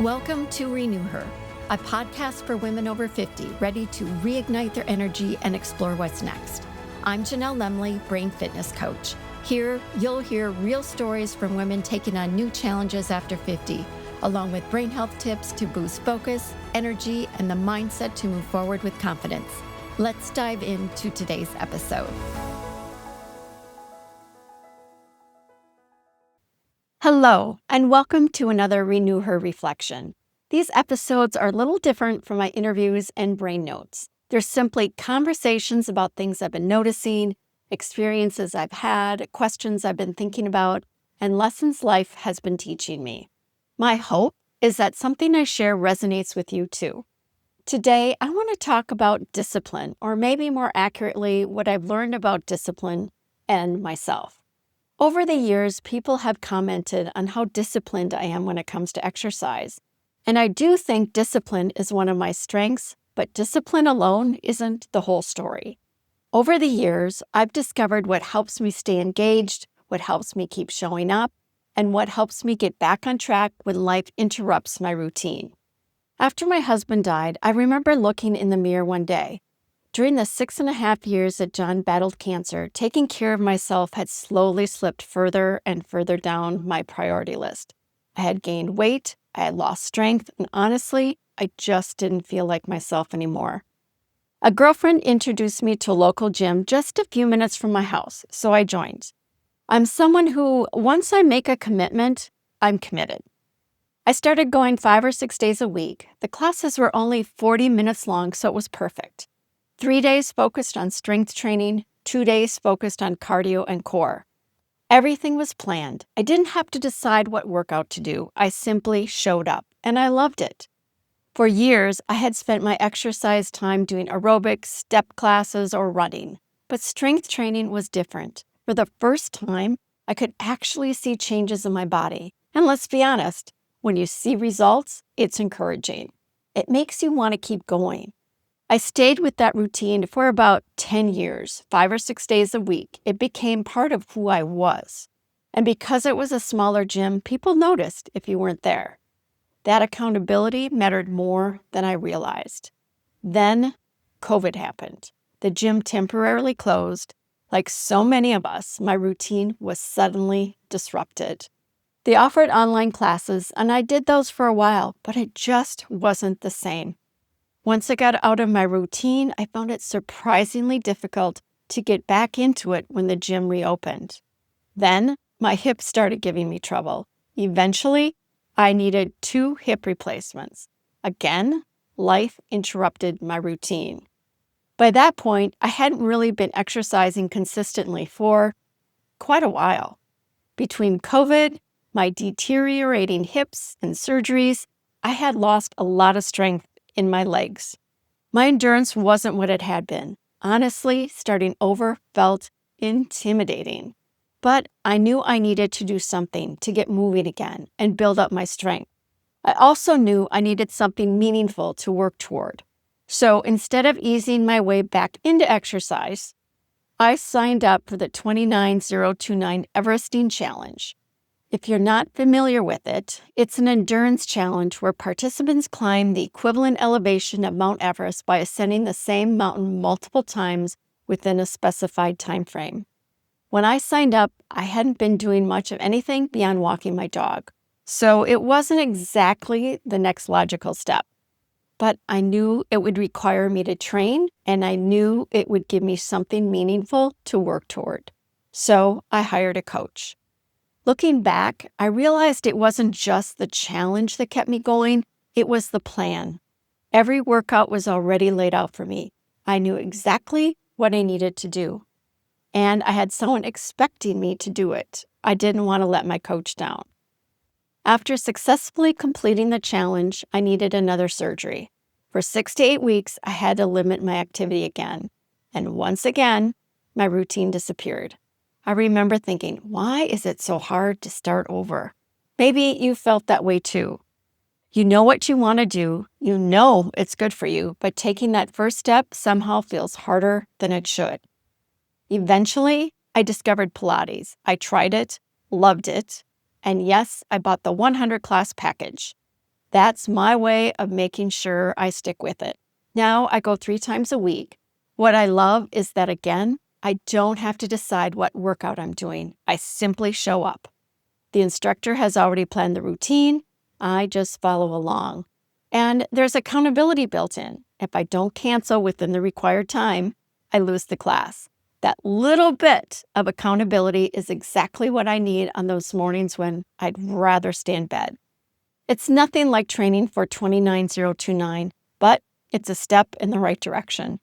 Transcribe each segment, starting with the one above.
Welcome to RenewHer, a podcast for women over 50 ready to reignite their energy and explore what's next. I'm Janelle Lemley, brain fitness coach. Here, you'll hear real stories from women taking on new challenges after 50, along with brain health tips to boost focus, energy, and the mindset to move forward with confidence. Let's dive into today's episode. Hello, and welcome to another RenewHer Reflection. These episodes are a little different from my interviews and brain notes. They're simply conversations about things I've been noticing, experiences I've had, questions I've been thinking about, and lessons life has been teaching me. My hope is that something I share resonates with you too. Today, I want to talk about discipline, or maybe more accurately, what I've learned about discipline and myself. Over the years, people have commented on how disciplined I am when it comes to exercise. And I do think discipline is one of my strengths, but discipline alone isn't the whole story. Over the years, I've discovered what helps me stay engaged, what helps me keep showing up, and what helps me get back on track when life interrupts my routine. After my husband died, I remember looking in the mirror one day. During the 6.5 years that John battled cancer, taking care of myself had slowly slipped further and further down my priority list. I had gained weight, I had lost strength, and honestly, I just didn't feel like myself anymore. A girlfriend introduced me to a local gym just a few minutes from my house, so I joined. I'm someone who, once I make a commitment, I'm committed. I started going 5 or 6 days a week. The classes were only 40 minutes long, so it was perfect. 3 days focused on strength training, 2 days focused on cardio and core. Everything was planned. I didn't have to decide what workout to do. I simply showed up, and I loved it. For years, I had spent my exercise time doing aerobics, step classes, or running. But strength training was different. For the first time, I could actually see changes in my body. And let's be honest, when you see results, it's encouraging. It makes you want to keep going. I stayed with that routine for about 10 years, 5 or 6 days a week. It became part of who I was. And because it was a smaller gym, people noticed if you weren't there. That accountability mattered more than I realized. Then, COVID happened. The gym temporarily closed. Like so many of us, my routine was suddenly disrupted. They offered online classes, and I did those for a while, but it just wasn't the same. Once I got out of my routine, I found it surprisingly difficult to get back into it when the gym reopened. Then, my hips started giving me trouble. Eventually, I needed 2 hip replacements. Again, life interrupted my routine. By that point, I hadn't really been exercising consistently for quite a while. Between COVID, my deteriorating hips, and surgeries, I had lost a lot of strength in my legs. My endurance wasn't what it had been. Honestly, starting over felt intimidating. But I knew I needed to do something to get moving again and build up my strength. I also knew I needed something meaningful to work toward. So instead of easing my way back into exercise, I signed up for the 29029 Everesting Challenge. If you're not familiar with it, it's an endurance challenge where participants climb the equivalent elevation of Mount Everest by ascending the same mountain multiple times within a specified time frame. When I signed up, I hadn't been doing much of anything beyond walking my dog, so it wasn't exactly the next logical step. But I knew it would require me to train, and I knew it would give me something meaningful to work toward. So I hired a coach. Looking back, I realized it wasn't just the challenge that kept me going, it was the plan. Every workout was already laid out for me. I knew exactly what I needed to do. And I had someone expecting me to do it. I didn't want to let my coach down. After successfully completing the challenge, I needed another surgery. For 6 to 8 weeks, I had to limit my activity again. And once again, my routine disappeared. I remember thinking, why is it so hard to start over? Maybe you felt that way too. You know what you want to do, you know it's good for you, but taking that first step somehow feels harder than it should. Eventually, I discovered Pilates. I tried it, loved it, and yes, I bought the 100 class package. That's my way of making sure I stick with it. Now I go 3 times a week. What I love is that, again, I don't have to decide what workout I'm doing. I simply show up. The instructor has already planned the routine. I just follow along. And there's accountability built in. If I don't cancel within the required time, I lose the class. That little bit of accountability is exactly what I need on those mornings when I'd rather stay in bed. It's nothing like training for 29029, but it's a step in the right direction.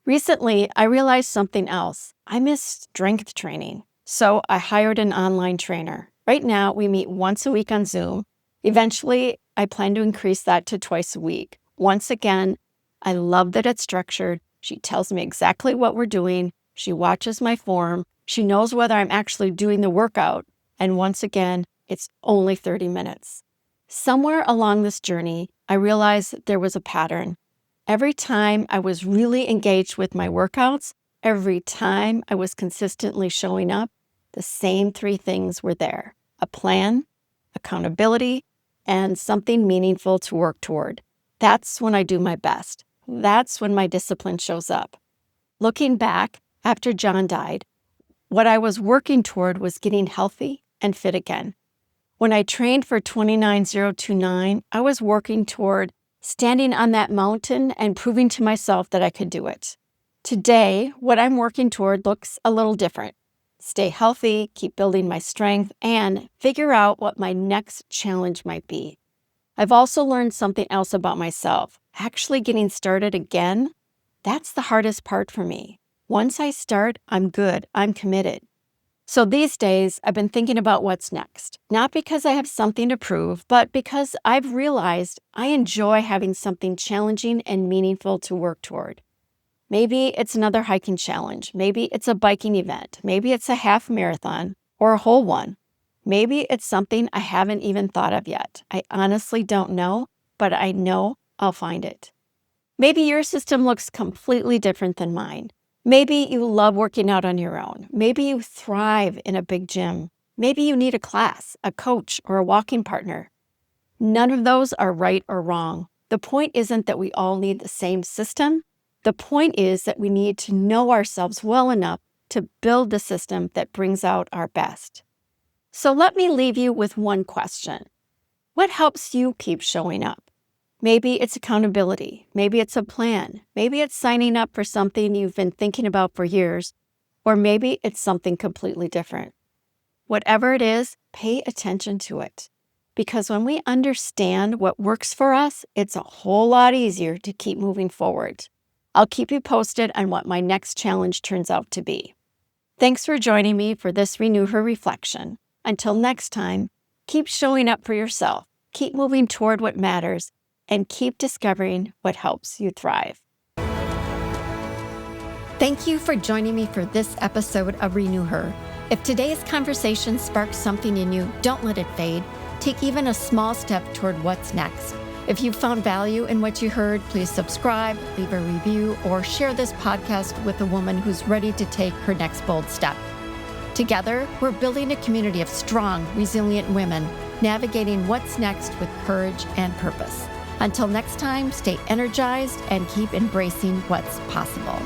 Recently, I realized something else. I miss strength training, so I hired an online trainer. Right now, we meet once a week on Zoom. Eventually, I plan to increase that to twice a week. Once again, I love that it's structured. She tells me exactly what we're doing. She watches my form. She knows whether I'm actually doing the workout. And once again, it's only 30 minutes. Somewhere along this journey, I realized there was a pattern. Every time I was really engaged with my workouts, every time I was consistently showing up, the same 3 things were there: a plan, accountability, and something meaningful to work toward. That's when I do my best. That's when my discipline shows up. Looking back, after John died, what I was working toward was getting healthy and fit again. When I trained for 29029, I was working toward standing on that mountain and proving to myself that I could do it. Today, what I'm working toward looks a little different. Stay healthy, keep building my strength, and figure out what my next challenge might be. I've also learned something else about myself. Actually getting started again, that's the hardest part for me. Once I start, I'm good. I'm committed. So these days, I've been thinking about what's next. Not because I have something to prove, but because I've realized I enjoy having something challenging and meaningful to work toward. Maybe it's another hiking challenge. Maybe it's a biking event. Maybe it's a half marathon or a whole one. Maybe it's something I haven't even thought of yet. I honestly don't know, but I know I'll find it. Maybe your system looks completely different than mine. Maybe you love working out on your own. Maybe you thrive in a big gym. Maybe you need a class, a coach, or a walking partner. None of those are right or wrong. The point isn't that we all need the same system. The point is that we need to know ourselves well enough to build the system that brings out our best. So let me leave you with one question. What helps you keep showing up? Maybe it's accountability. Maybe it's a plan. Maybe it's signing up for something you've been thinking about for years. Or maybe it's something completely different. Whatever it is, pay attention to it. Because when we understand what works for us, it's a whole lot easier to keep moving forward. I'll keep you posted on what my next challenge turns out to be. Thanks for joining me for this Renew Her Reflection. Until next time, keep showing up for yourself, keep moving toward what matters, and keep discovering what helps you thrive. Thank you for joining me for this episode of Renew Her. If today's conversation sparked something in you, don't let it fade. Take even a small step toward what's next. If you found value in what you heard, please subscribe, leave a review, or share this podcast with a woman who's ready to take her next bold step. Together, we're building a community of strong, resilient women, navigating what's next with courage and purpose. Until next time, stay energized and keep embracing what's possible.